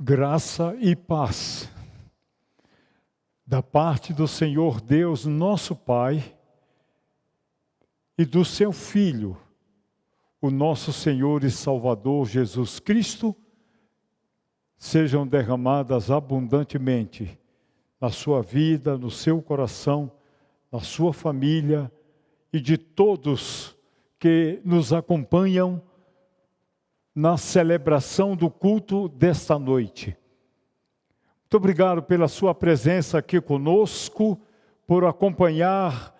Graça e paz da parte do Senhor Deus, nosso Pai, e do seu Filho, o nosso Senhor e Salvador Jesus Cristo, sejam derramadas abundantemente na sua vida, no seu coração, na sua família e de todos que nos acompanham na celebração do culto desta noite. Muito obrigado pela sua presença aqui conosco, por acompanharmos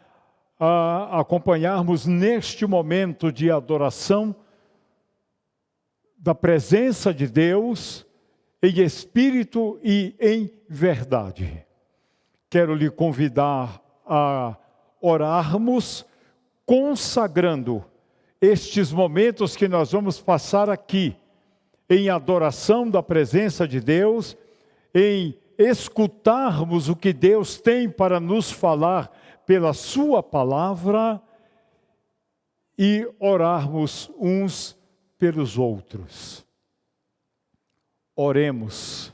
neste momento de adoração da presença de Deus em espírito e em verdade. Quero lhe convidar a orarmos consagrando estes momentos que nós vamos passar aqui, em adoração da presença de Deus, em escutarmos o que Deus tem para nos falar pela sua palavra e orarmos uns pelos outros. Oremos.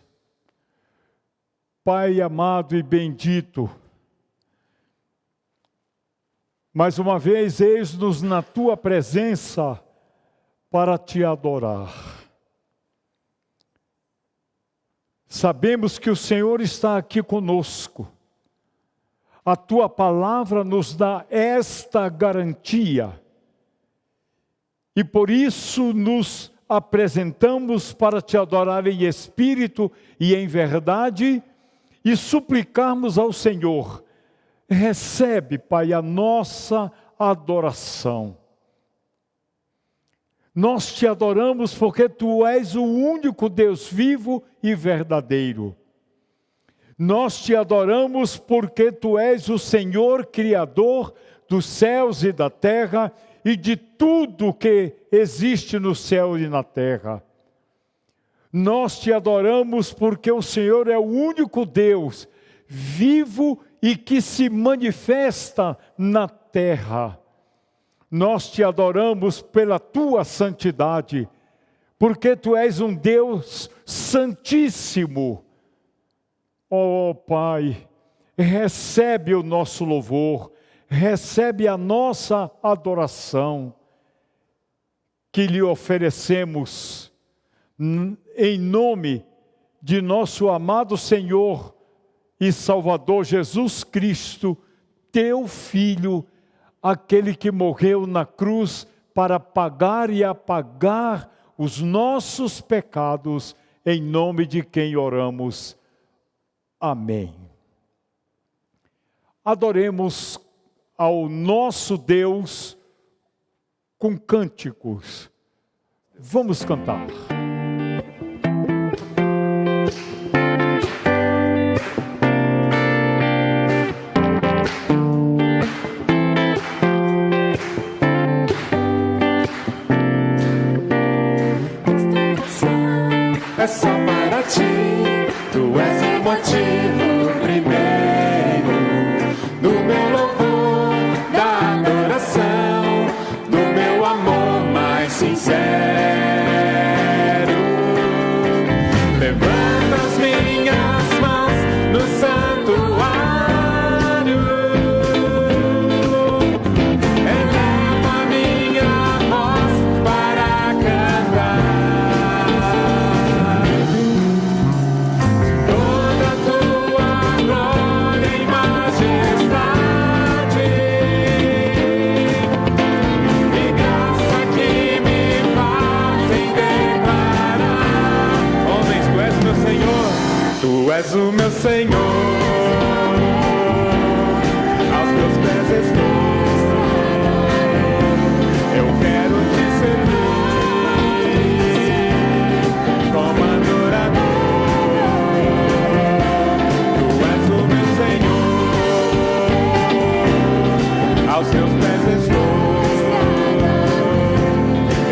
Pai amado e bendito, mais uma vez, eis-nos na Tua presença para Te adorar. Sabemos que o Senhor está aqui conosco. A Tua palavra nos dá esta garantia. E por isso nos apresentamos para Te adorar em espírito e em verdade e suplicarmos ao Senhor: recebe, Pai, a nossa adoração. Nós Te adoramos porque Tu és o único Deus vivo e verdadeiro. Nós Te adoramos porque Tu és o Senhor Criador dos céus e da terra e de tudo que existe no céu e na terra. Nós Te adoramos porque o Senhor é o único Deus vivo e que se manifesta na terra. Nós Te adoramos pela Tua santidade, porque Tu és um Deus santíssimo. Ó Pai, recebe o nosso louvor, recebe a nossa adoração, que lhe oferecemos em nome de nosso amado Senhor e Salvador Jesus Cristo, Teu Filho, aquele que morreu na cruz para pagar e apagar os nossos pecados, em nome de quem oramos. Amém. Adoremos ao nosso Deus com cânticos. Vamos cantar. É só para Ti, Tu és o motivo primeiro do meu louvor, da adoração, do meu amor mais sincero. Levanto as minhas mãos no santuário, elevo a minha voz para cantar. Tu és o meu Senhor, aos teus pés estou, eu quero Te servir como adorador. Tu és o meu Senhor, aos teus pés estou,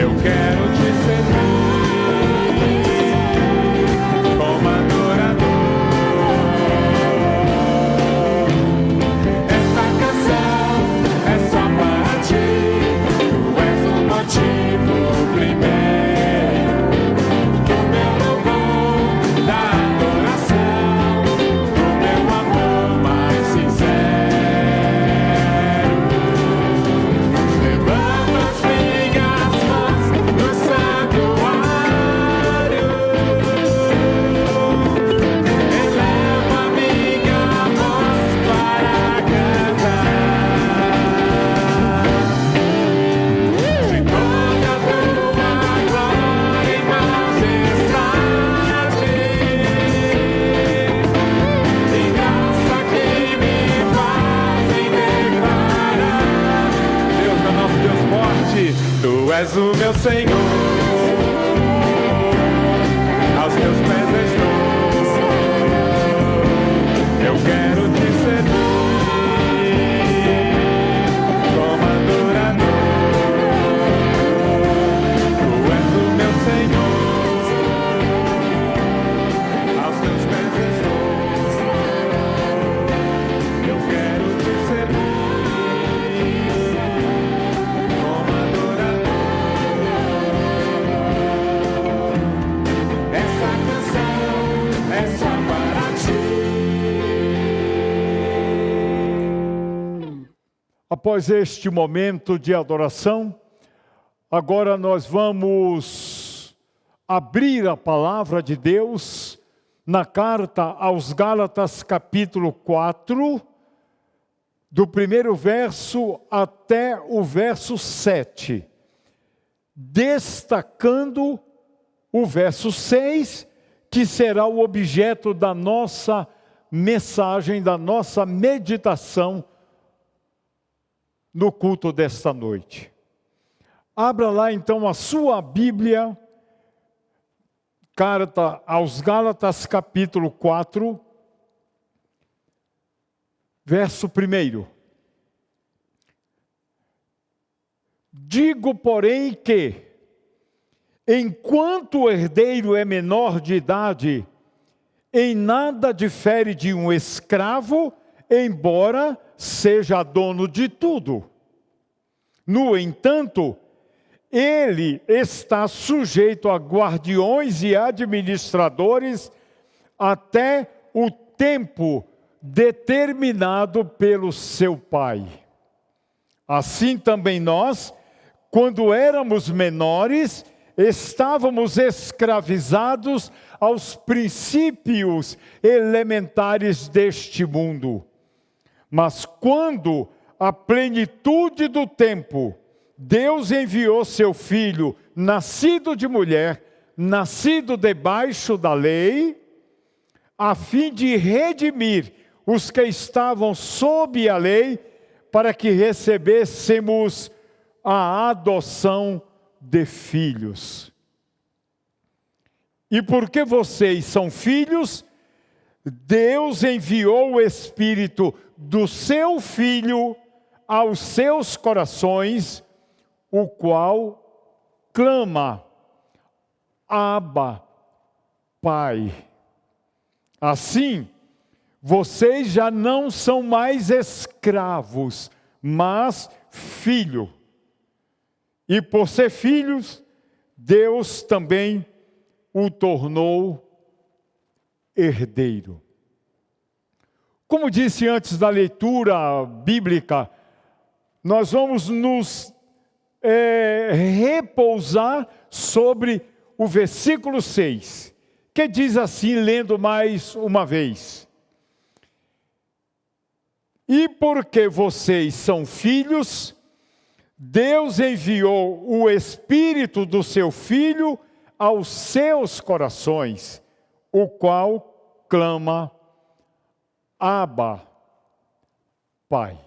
eu quero Te servir. Esta canção é só para Ti, Tu és o meu Senhor, aos teus pés estou. Eu quero te servir como adorador. Tu és o meu Senhor, aos teus pés estou. Eu quero te servir como adorador. Essa canção é só para ti. Após este momento de adoração, agora nós vamos abrir a palavra de Deus na carta aos Gálatas, capítulo 4, do primeiro verso até o verso 7, destacando o verso 6, que será o objeto da nossa mensagem, da nossa meditação no culto desta noite. Abra lá então a sua Bíblia, carta aos Gálatas, capítulo 4, verso 1. Digo, porém, que, enquanto o herdeiro é menor de idade, em nada difere de um escravo, embora seja dono de tudo. No entanto, ele está sujeito a guardiões e administradores até o tempo determinado pelo seu pai. Assim também nós, quando éramos menores, estávamos escravizados aos princípios elementares deste mundo. Mas quando a plenitude do tempo, Deus enviou seu Filho, nascido de mulher, nascido debaixo da lei, a fim de redimir os que estavam sob a lei, para que recebêssemos a adoção de filhos. E porque vocês são filhos, Deus enviou o Espírito do seu Filho aos seus corações, o qual clama: Abba, Pai. Assim, vocês já não são mais escravos, mas filho. E por ser filhos, Deus também o tornou herdeiro. Como disse antes da leitura bíblica, nós vamos nos repousar sobre o versículo 6, que diz assim, lendo mais uma vez: E porque vocês são filhos, Deus enviou o Espírito do seu Filho aos seus corações, o qual clama: Abba, Pai.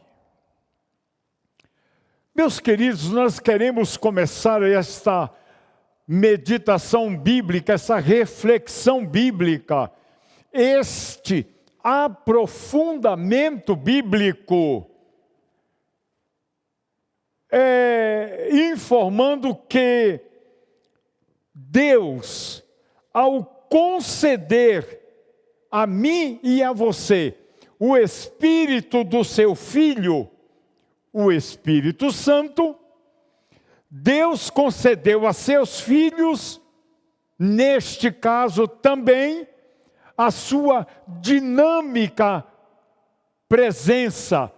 Meus queridos, nós queremos começar esta meditação bíblica, essa reflexão bíblica, este aprofundamento bíblico, informando que Deus, ao conceder a mim e a você o Espírito do seu Filho, o Espírito Santo, Deus concedeu a seus filhos, neste caso também, a sua dinâmica presença,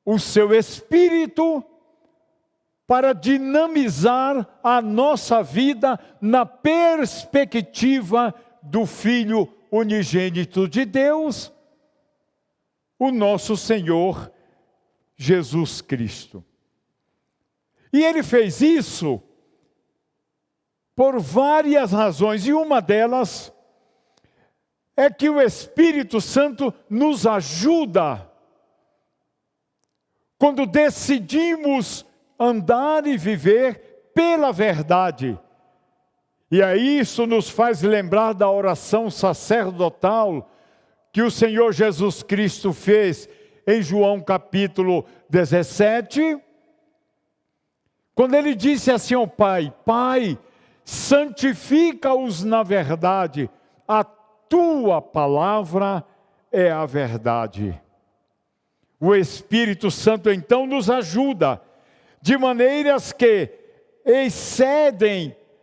o seu Espírito, para dinamizar a nossa vida na perspectiva do Filho unigênito de Deus, o nosso Senhor Jesus Cristo. E Ele fez isso por várias razões, e uma delas é que o Espírito Santo nos ajuda quando decidimos andar e viver pela verdade. E aí isso nos faz lembrar da oração sacerdotal que o Senhor Jesus Cristo fez em João capítulo 17, quando ele disse assim ao Pai: Pai, santifica-os na verdade, a tua palavra é a verdade. O Espírito Santo então nos ajuda, de maneiras que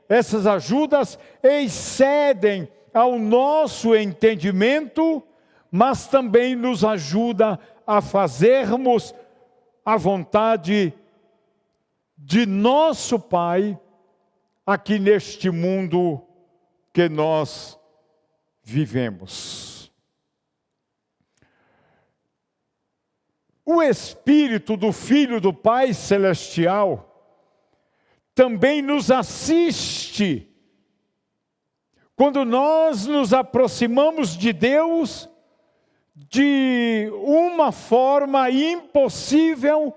essas ajudas excedem ao nosso entendimento, mas também nos ajuda a fazermos a vontade de nosso Pai aqui neste mundo que nós vivemos. O Espírito do Filho do Pai Celestial também nos assiste quando nós nos aproximamos de Deus de uma forma impossível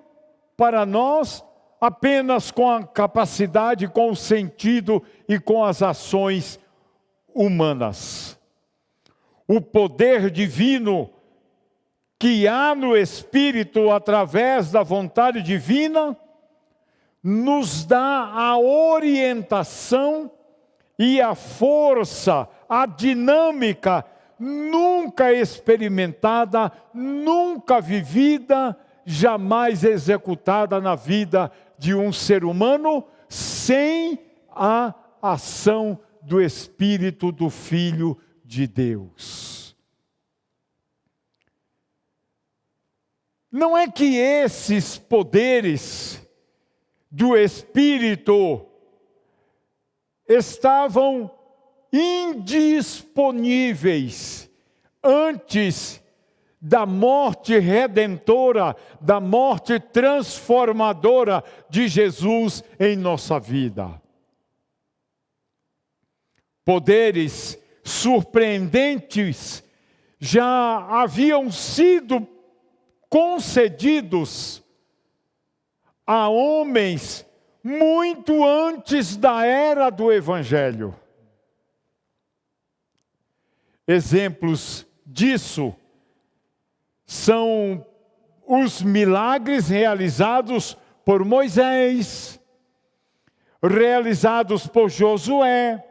para nós, apenas com a capacidade, com o sentido e com as ações humanas. O poder divino que há no Espírito através da vontade divina nos dá a orientação e a força, a dinâmica nunca experimentada, nunca vivida, jamais executada na vida de um ser humano, sem a ação do Espírito do Filho de Deus. Não é que esses poderes do Espírito estavam indisponíveis antes da morte redentora, da morte transformadora de Jesus em nossa vida. Poderes surpreendentes já haviam sido concedidos a homens muito antes da era do Evangelho. Exemplos disso são os milagres realizados por Moisés, realizados por Josué,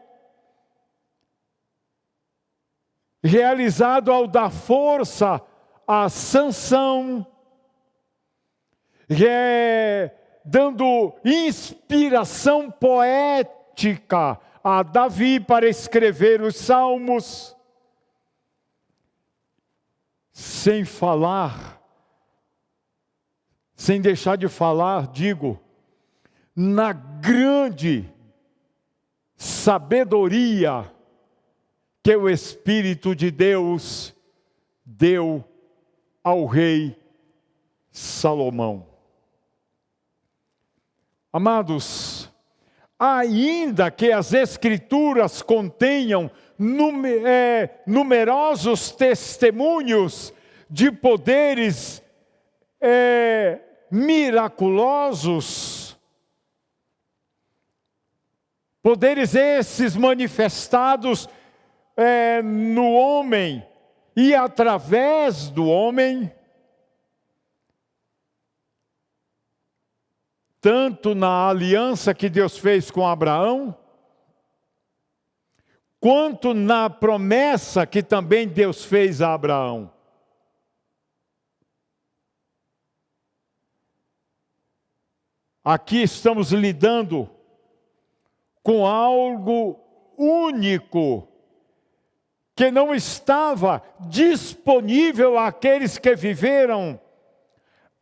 realizado ao dar força a Sansão, dando inspiração poética a Davi para escrever os Salmos. Sem deixar de falar, digo, na grande sabedoria que o Espírito de Deus deu ao rei Salomão. Amados, ainda que as Escrituras contenham numerosos testemunhos de poderes miraculosos, poderes esses manifestados no homem e através do homem, tanto na aliança que Deus fez com Abraão, quanto na promessa que também Deus fez a Abraão. Aqui estamos lidando com algo único, que não estava disponível àqueles que viveram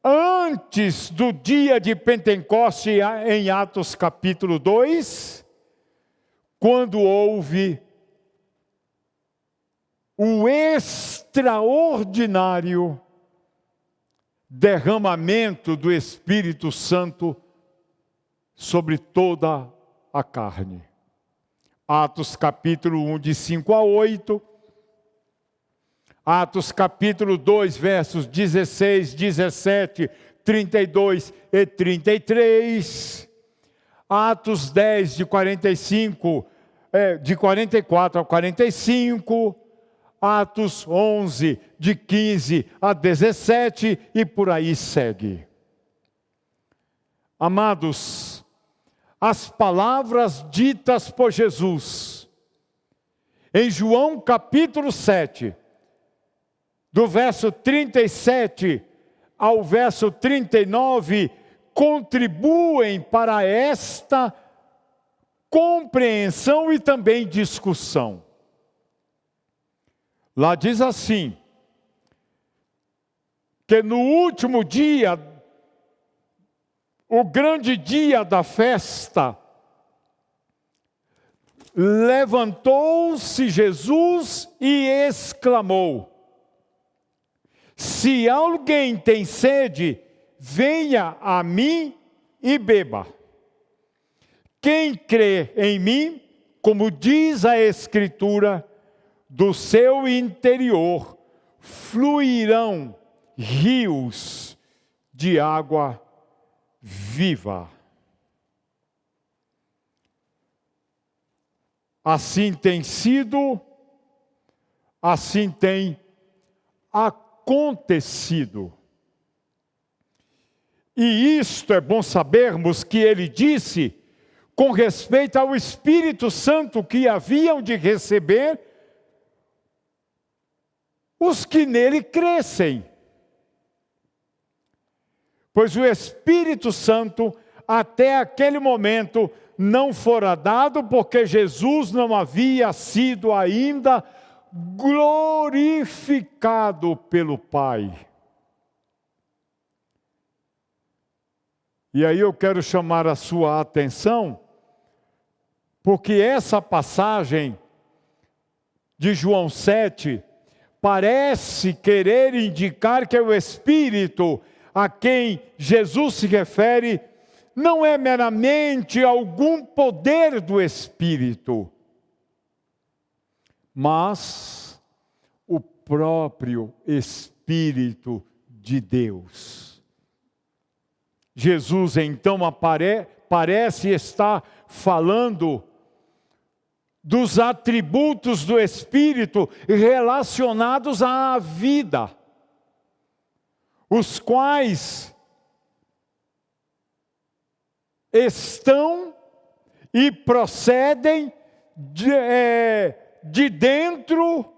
antes do dia de Pentecoste, em Atos capítulo 2, quando houve o extraordinário derramamento do Espírito Santo sobre toda a carne. Atos capítulo 1, de 5 a 8. Atos capítulo 2, versos 16, 17, 32 e 33, Atos 10, de 44 a 45, Atos 11, de 15 a 17, e por aí segue. Amados, as palavras ditas por Jesus em João capítulo 7, do verso 37 ao verso 39, contribuem para esta compreensão e também discussão. Lá diz assim, que no último dia, o grande dia da festa, levantou-se Jesus e exclamou: se alguém tem sede, venha a mim e beba. Quem crê em mim, como diz a Escritura, do seu interior fluirão rios de água viva. Assim tem sido, assim tem acontecido. E isto é bom sabermos que ele disse com respeito ao Espírito Santo que haviam de receber os que nele crescem. Pois o Espírito Santo, até aquele momento, não fora dado, porque Jesus não havia sido ainda glorificado pelo Pai. E aí eu quero chamar a sua atenção, porque essa passagem de João 7 parece querer indicar que o Espírito a quem Jesus se refere não é meramente algum poder do Espírito, mas o próprio Espírito de Deus. Jesus então parece estar falando dos atributos do Espírito relacionados à vida, os quais estão e procedem de dentro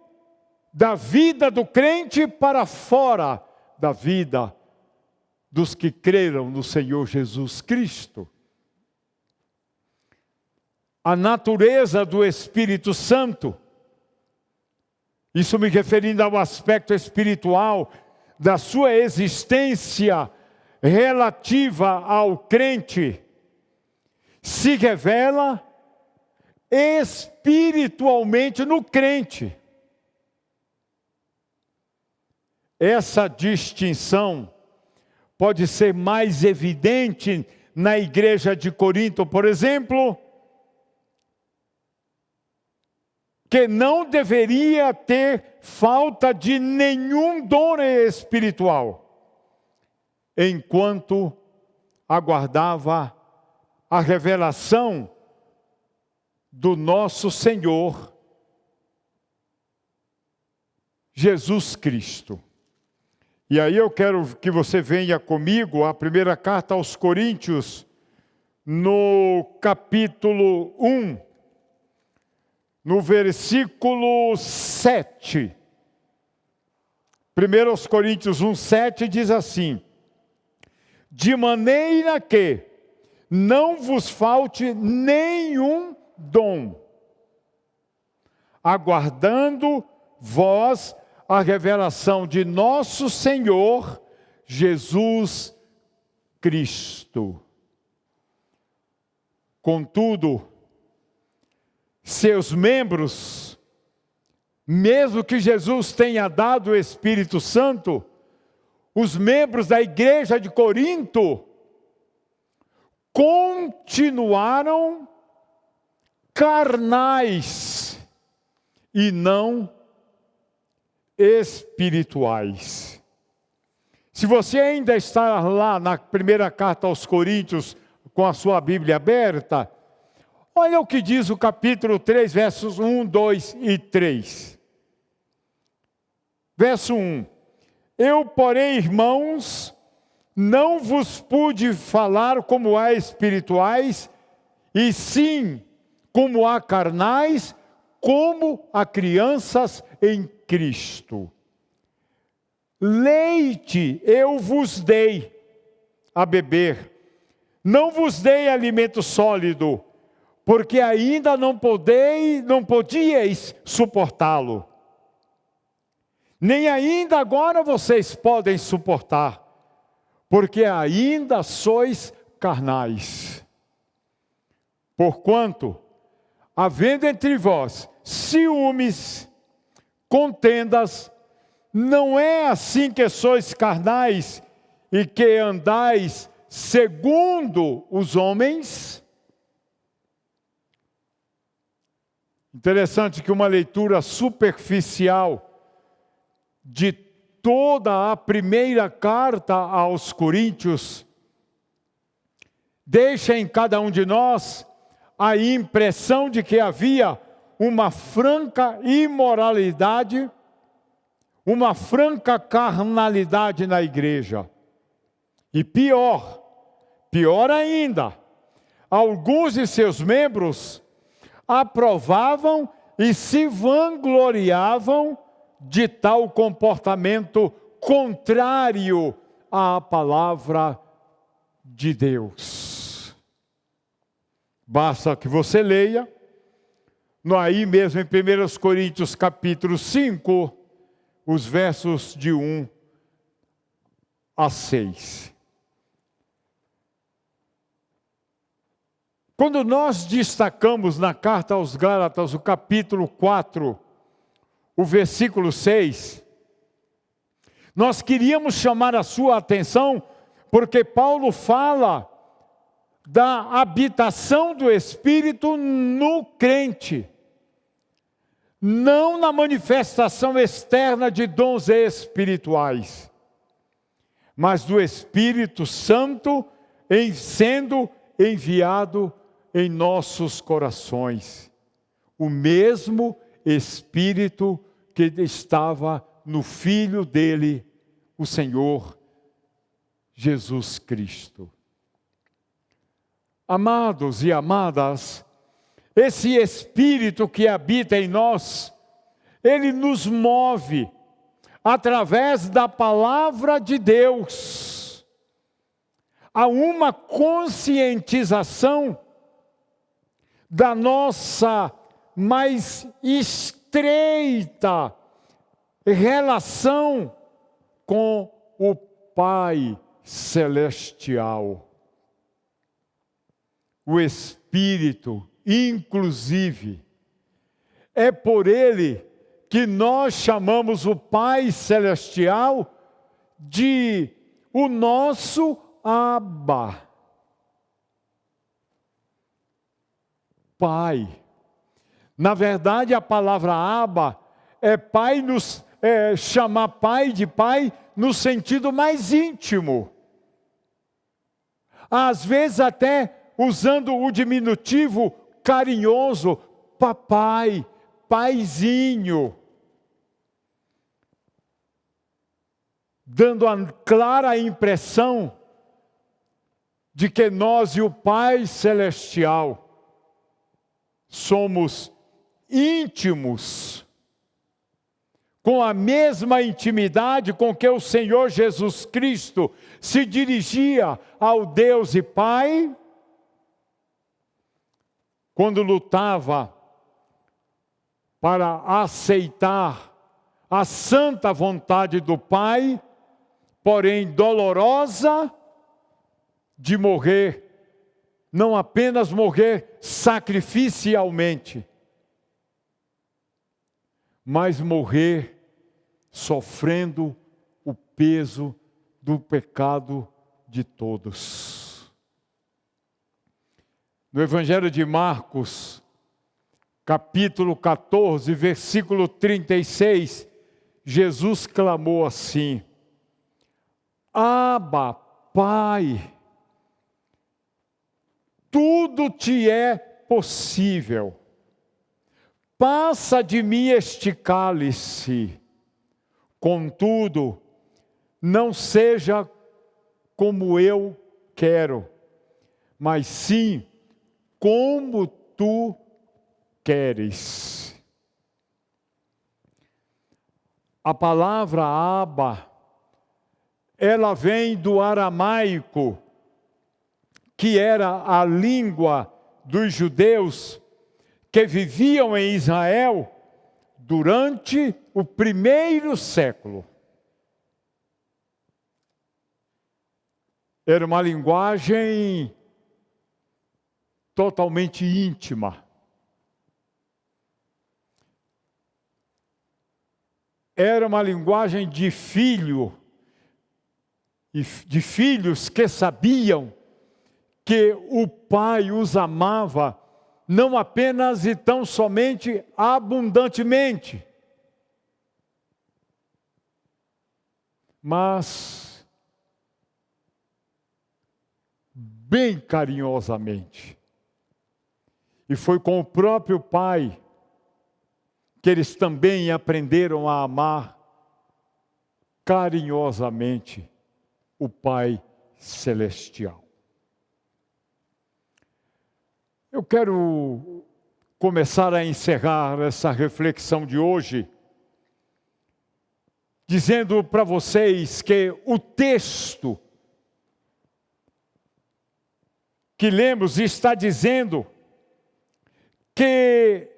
da vida do crente para fora da vida dos que creram no Senhor Jesus Cristo. A natureza do Espírito Santo, isso me referindo ao aspecto espiritual da sua existência relativa ao crente, se revela espiritualmente no crente. Essa distinção pode ser mais evidente na igreja de Corinto, por exemplo, que não deveria ter falta de nenhum dom espiritual, enquanto aguardava a revelação do nosso Senhor Jesus Cristo. E aí eu quero que você venha comigo à primeira carta aos Coríntios, no capítulo 1, no versículo 7. 1 aos Coríntios 1, 7 diz assim: de maneira que não vos falte nenhum dom, aguardando vós a revelação de nosso Senhor Jesus Cristo. Contudo, seus membros, mesmo que Jesus tenha dado o Espírito Santo, os membros da igreja de Corinto continuaram carnais e não espirituais. Se você ainda está lá na primeira carta aos Coríntios, com a sua Bíblia aberta, olha o que diz o capítulo 3, versos 1, 2 e 3. Verso 1. Eu, porém, irmãos, não vos pude falar como a espirituais, e sim como a carnais, como a crianças em Cristo. Leite eu vos dei a beber, não vos dei alimento sólido, porque ainda não podíeis suportá-lo. Nem ainda agora vocês podem suportar, porque ainda sois carnais. Porquanto, havendo entre vós ciúmes, contendas, não é assim que sois carnais e que andais segundo os homens? Interessante que uma leitura superficial de toda a primeira carta aos Coríntios deixa em cada um de nós a impressão de que havia uma franca imoralidade, uma franca carnalidade na igreja. E pior ainda, alguns de seus membros aprovavam e se vangloriavam de tal comportamento contrário à palavra de Deus. Basta que você leia, aí mesmo em 1 Coríntios capítulo 5, os versos de 1 a 6. Quando nós destacamos na carta aos Gálatas, o capítulo 4, o versículo 6, nós queríamos chamar a sua atenção, porque Paulo fala da habitação do Espírito no crente, não na manifestação externa de dons espirituais, mas do Espírito Santo sendo enviado em nossos corações. O mesmo Espírito que estava no Filho dele, o Senhor Jesus Cristo. Amados e amadas, esse Espírito que habita em nós, ele nos move através da palavra de Deus a uma conscientização da nossa mais estreita relação com o Pai Celestial. O Espírito, inclusive, é por ele que nós chamamos o Pai Celestial de o nosso Abba. Pai. Na verdade, a palavra Abba é pai, chamar pai de pai no sentido mais íntimo. Às vezes até usando o diminutivo carinhoso, papai, paizinho. Dando a clara impressão de que nós e o Pai Celestial somos íntimos, com a mesma intimidade com que o Senhor Jesus Cristo se dirigia ao Deus e Pai, quando lutava para aceitar a santa vontade do Pai, porém dolorosa, de morrer, não apenas morrer sacrificialmente, mas morrer sofrendo o peso do pecado de todos. No Evangelho de Marcos, capítulo 14, versículo 36, Jesus clamou assim: Abba, Pai, tudo te é possível. Passa de mim este cálice. Contudo, não seja como eu quero, mas sim como tu queres. A palavra Abba, ela vem do aramaico, que era a língua dos judeus que viviam em Israel durante o primeiro século. Era uma linguagem totalmente íntima. Era uma linguagem de filho, de filhos que sabiam que o pai os amava, não apenas e tão somente abundantemente, mas bem carinhosamente. E foi com o próprio pai que eles também aprenderam a amar carinhosamente o Pai Celestial. Eu quero começar a encerrar essa reflexão de hoje, dizendo para vocês que o texto que lemos está dizendo que,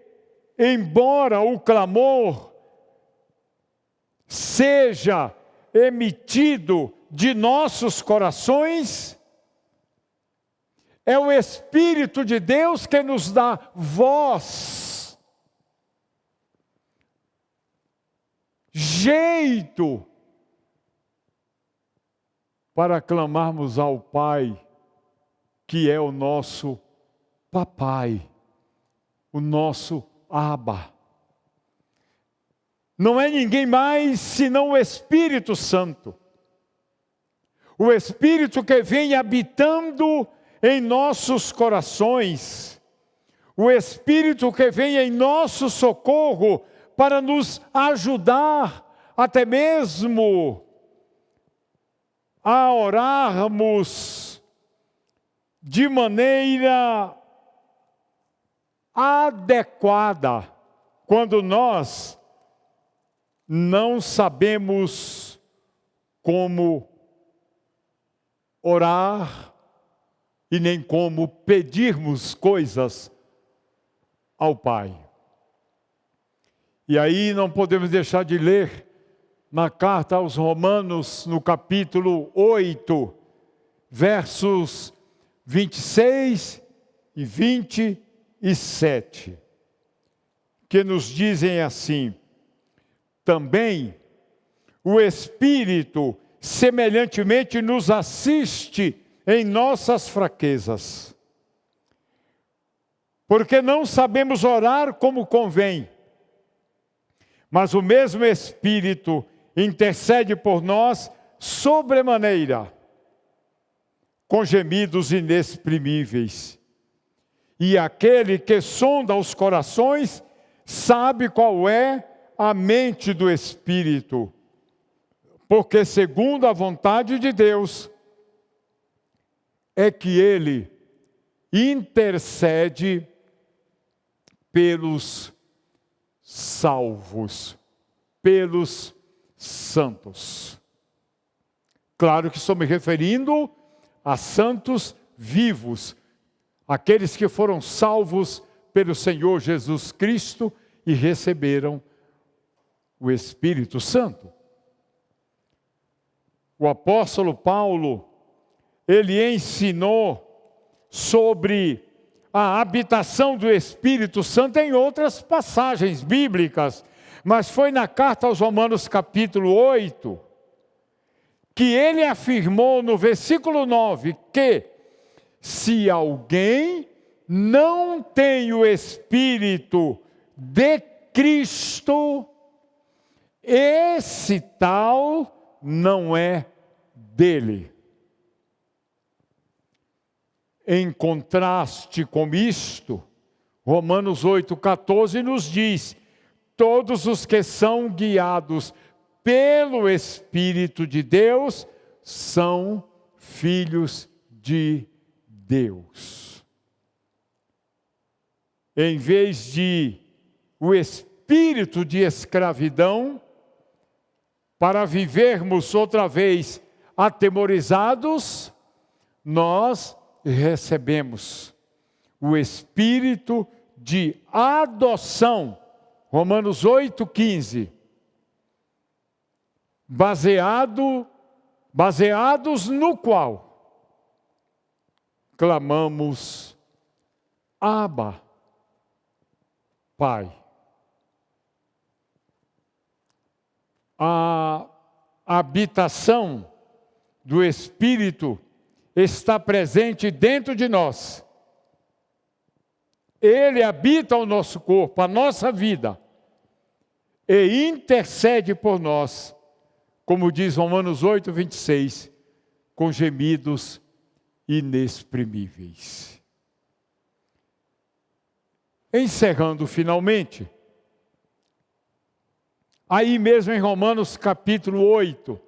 embora o clamor seja emitido de nossos corações, é o Espírito de Deus que nos dá voz, jeito, para clamarmos ao Pai, que é o nosso papai, o nosso Abba. Não é ninguém mais senão o Espírito Santo. O Espírito que vem habitando em nossos corações. O Espírito que vem em nosso socorro para nos ajudar até mesmo a orarmos de maneira adequada, quando nós não sabemos como orar e nem como pedirmos coisas ao Pai. E aí não podemos deixar de ler na carta aos Romanos, no capítulo 8, versos 26 e 27, que nos dizem assim: também o Espírito semelhantemente nos assiste em nossas fraquezas, porque não sabemos orar como convém, mas o mesmo Espírito intercede por nós sobremaneira, com gemidos inexprimíveis. E aquele que sonda os corações sabe qual é a mente do Espírito, porque segundo a vontade de Deus é que Ele intercede pelos salvos, pelos santos. Claro que estou me referindo a santos vivos, aqueles que foram salvos pelo Senhor Jesus Cristo e receberam o Espírito Santo. O apóstolo Paulo, ele ensinou sobre a habitação do Espírito Santo em outras passagens bíblicas, mas foi na carta aos Romanos capítulo 8, que ele afirmou no versículo 9 que se alguém não tem o Espírito de Cristo, esse tal não é dele. Em contraste com isto, Romanos 8,14 nos diz: todos os que são guiados pelo Espírito de Deus são filhos de Deus. Em vez de o espírito de escravidão, para vivermos outra vez atemorizados, nós recebemos o espírito de adoção. Romanos 8,15. Baseados no qual clamamos: Abba, Pai. A habitação do Espírito está presente dentro de nós. Ele habita o nosso corpo, a nossa vida, e intercede por nós, como diz Romanos 8,26, com gemidos inexprimíveis. Encerrando finalmente, aí mesmo em Romanos capítulo 8,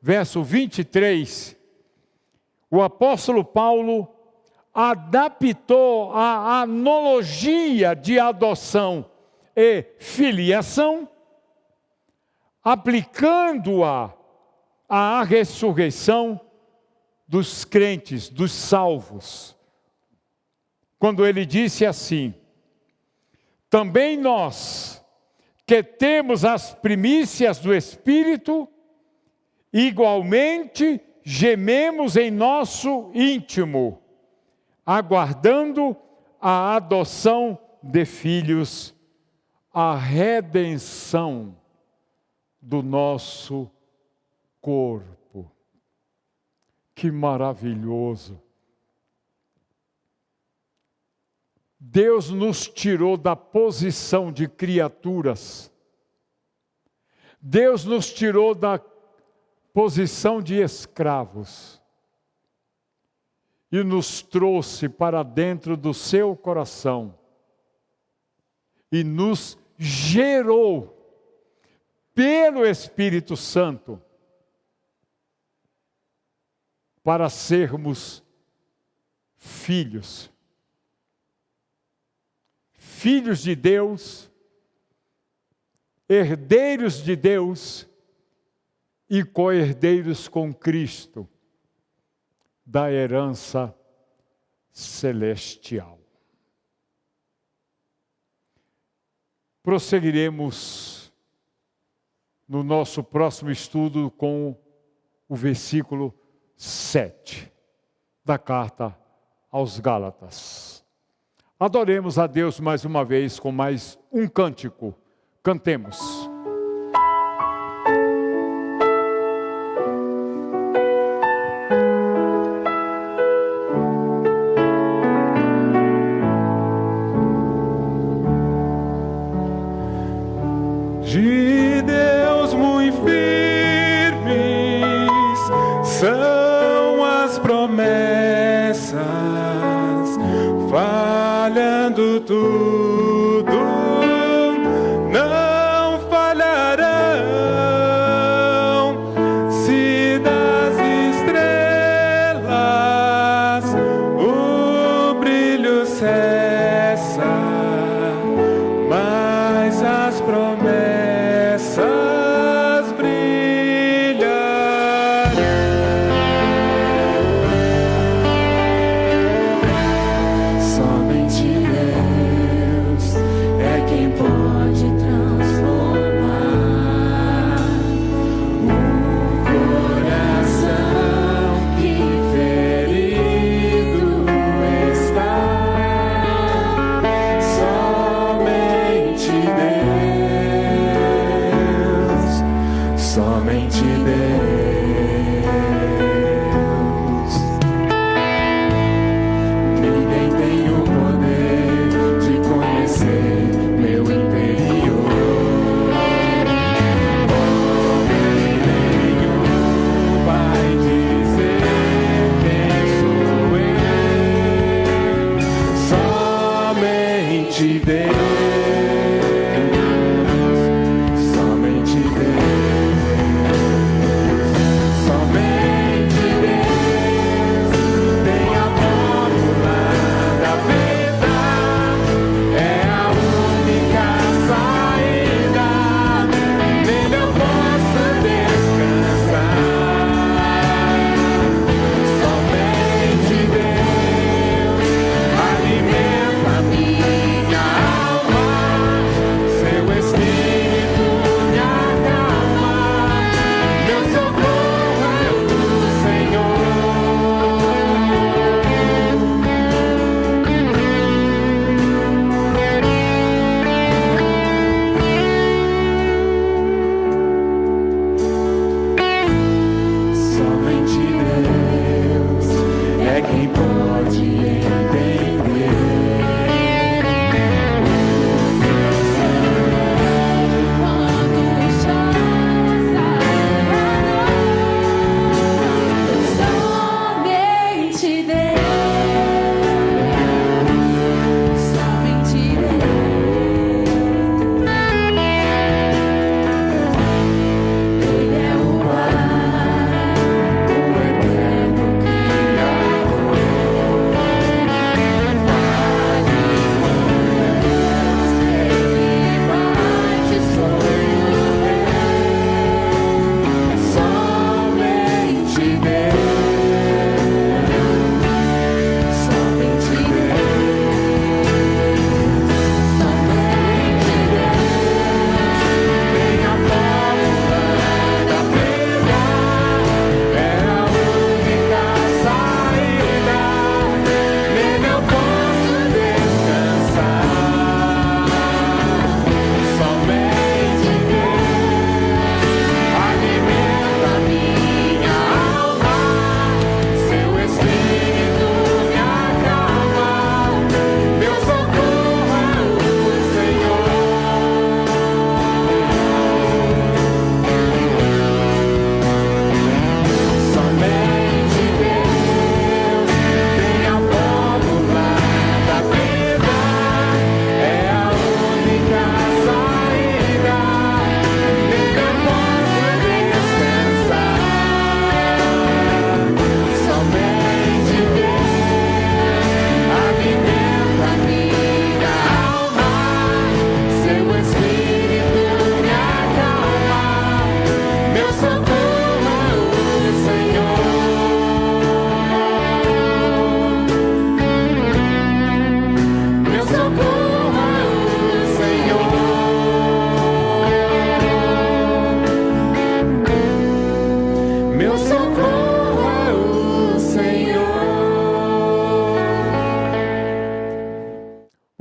verso 23, o apóstolo Paulo adaptou a analogia de adoção e filiação, aplicando-a à ressurreição dos crentes, dos salvos. Quando ele disse assim: também nós, que temos as primícias do Espírito, igualmente gememos em nosso íntimo, aguardando a adoção de filhos, a redenção do nosso corpo. Que maravilhoso! Deus nos tirou da posição de criaturas. Deus nos tirou da posição de escravos e nos trouxe para dentro do seu coração e nos gerou pelo Espírito Santo para sermos filhos. Filhos de Deus, herdeiros de Deus e co-herdeiros com Cristo da herança celestial. Prosseguiremos no nosso próximo estudo com o versículo 7 da carta aos Gálatas. Adoremos a Deus mais uma vez com mais um cântico. Cantemos. De Deus muito firmes são as promessas, falhando tudo, não falharão. Se das estrelas o brilho cessa, mas as promessas brilharão. Somente Deus é quem pode transformar um coração que ferido está. Somente Deus. Ninguém tem o poder de conhecer meu interior. Homem nenhum vai te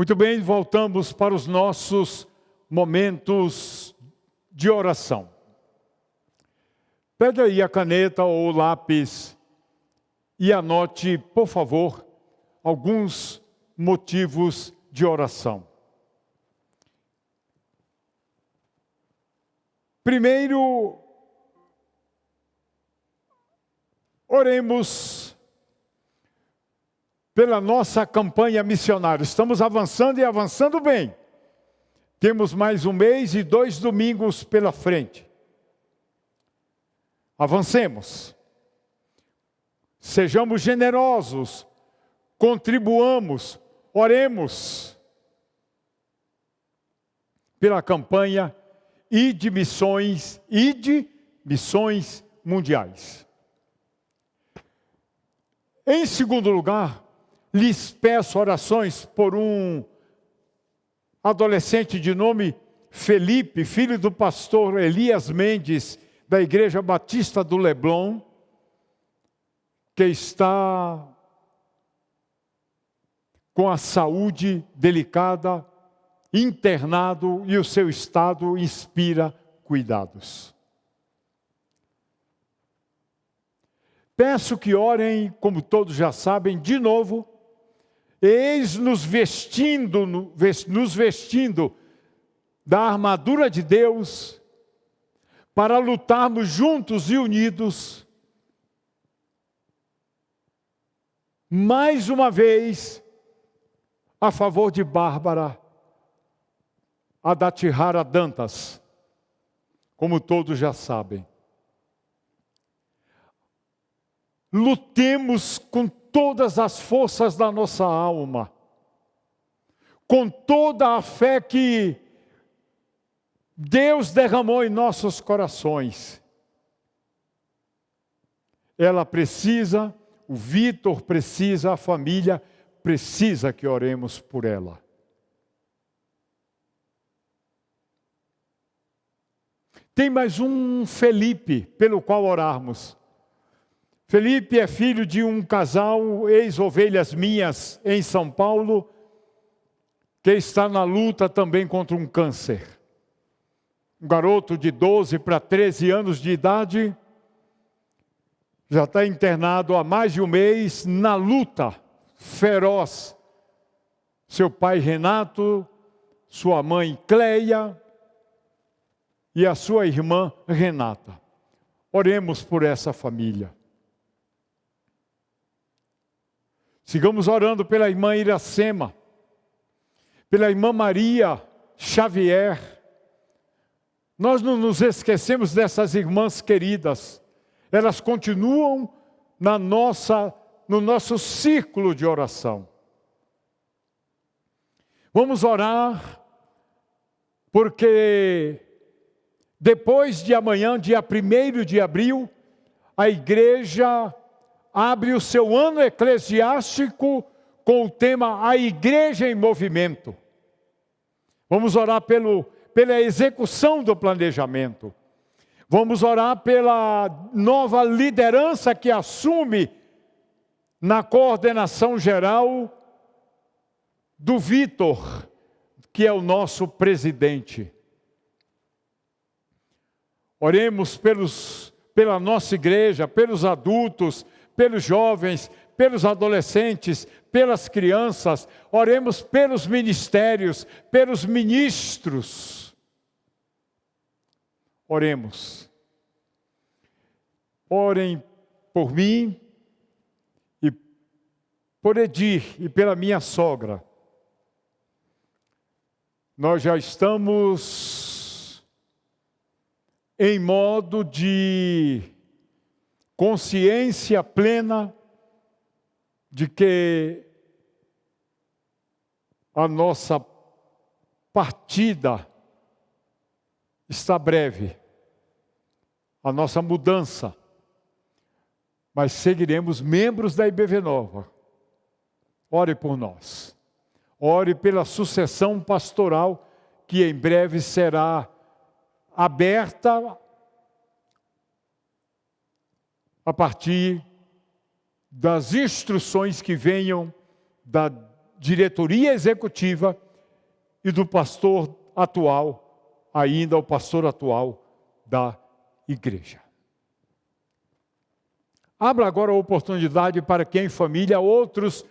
Muito bem, voltamos para os nossos momentos de oração. Pega aí a caneta ou o lápis e anote, por favor, alguns motivos de oração. Primeiro, oremos pela nossa campanha missionária. Estamos avançando e avançando bem. Temos mais um mês e 2 domingos pela frente. Avancemos. Sejamos generosos. Contribuamos. Oremos pela campanha Ide Missões Mundiais. Em segundo lugar, lhes peço orações por um adolescente de nome Felipe, filho do pastor Elias Mendes, da Igreja Batista do Leblon, que está com a saúde delicada, internado, e o seu estado inspira cuidados. Peço que orem, como todos já sabem, de novo, eis-nos nos vestindo da armadura de Deus, para lutarmos juntos e unidos, mais uma vez, a favor de Bárbara Adatihara Dantas, como todos já sabem. Lutemos com todas as forças da nossa alma, com toda a fé que Deus derramou em nossos corações. Ela precisa, o Vitor precisa, a família precisa que oremos por ela. Tem mais um Felipe pelo qual orarmos. Felipe é filho de um casal, ex-ovelhas minhas, em São Paulo, que está na luta também contra um câncer. Um garoto de 12 para 13 anos de idade, já está internado há mais de um mês, na luta feroz. Seu pai Renato, sua mãe Cleia e a sua irmã Renata. Oremos por essa família. Sigamos orando pela irmã Iracema, pela irmã Maria Xavier. Nós não nos esquecemos dessas irmãs queridas. Elas continuam no nosso círculo de oração. Vamos orar, porque depois de amanhã, dia 1º de abril, a igreja abre o seu ano eclesiástico com o tema A Igreja em Movimento. Vamos orar pela execução do planejamento. Vamos orar pela nova liderança que assume na coordenação geral do Vitor, que é o nosso presidente. Oremos pela nossa igreja, pelos adultos, pelos jovens, pelos adolescentes, pelas crianças. Oremos pelos ministérios, pelos ministros. Oremos. Orem por mim e por Edir e pela minha sogra. Nós já estamos em modo de consciência plena de que a nossa partida está breve, a nossa mudança, mas seguiremos membros da IBV Nova. Ore por nós. Ore pela sucessão pastoral que em breve será aberta a partir das instruções que venham diretoria executiva e do pastor atual, ainda o pastor atual da igreja. Abra agora a oportunidade para que em família outros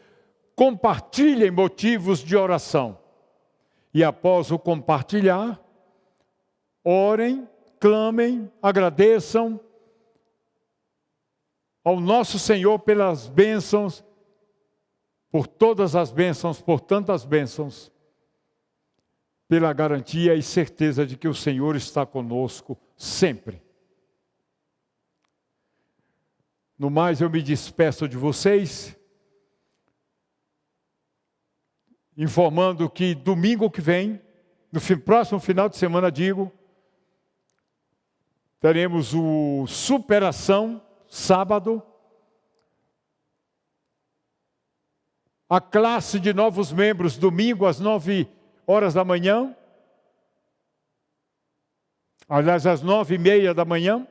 compartilhem motivos de oração. E após o compartilhar, orem, clamem, agradeçam ao nosso Senhor pelas bênçãos, por todas as bênçãos, por tantas bênçãos, pela garantia e certeza de que o Senhor está conosco sempre. No mais, eu me despeço de vocês, informando que domingo que vem, no próximo final de semana, teremos o Superação, sábado, a classe de novos membros, domingo às 9 horas da manhã, aliás, às 9:30 da manhã,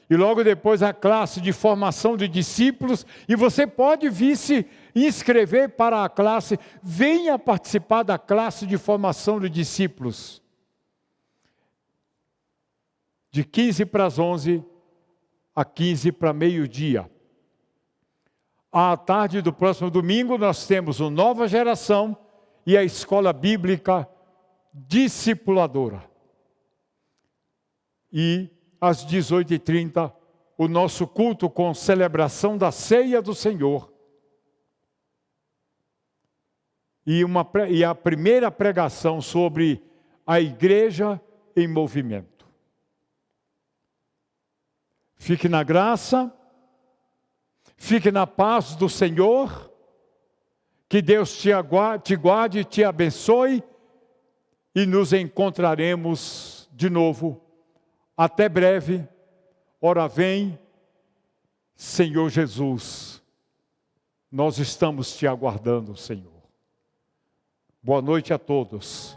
e logo depois a classe de formação de discípulos, e você pode vir se inscrever para a classe, venha participar da classe de formação de discípulos, de 15 para as 11 a 15 para meio-dia. À tarde do próximo domingo, nós temos o Nova Geração e a Escola Bíblica Discipuladora. E às 18h30, o nosso culto com celebração da Ceia do Senhor. E a primeira pregação sobre a igreja em movimento. Fique na graça, fique na paz do Senhor, que Deus te guarde, te abençoe, e nos encontraremos de novo. Até breve. Ora vem, Senhor Jesus. Nós estamos te aguardando, Senhor. Boa noite a todos.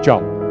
Tchau.